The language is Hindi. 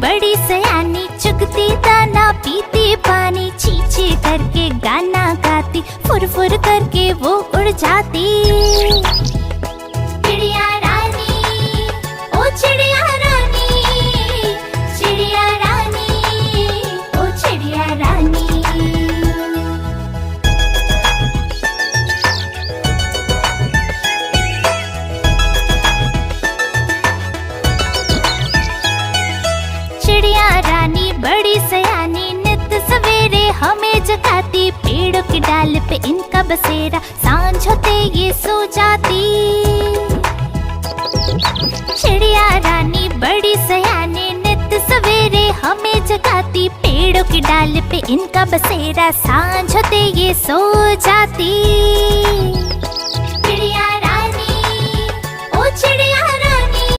बड़ी सयानी, चुगती दाना पीती पानी, चींची करके गाना गाती, फुर फुर करके वो उड़ जाती। चिड़िया रानी, ओ चिड़िया रानी, चिड़िया रानी, ओ चिड़िया रानी। चिड़िया रानी बड़ी सयानी, नित सवेरे हमें जगाती, पेड़ों की डाल पे इनका बसेरा, सांझ होते ये सो जाती। चिड़िया रानी बड़ी सयानी, नित सवेरे हमें जगाती, पेड़ों की डाल पे इनका बसेरा, सांझ होते ये सो जाती।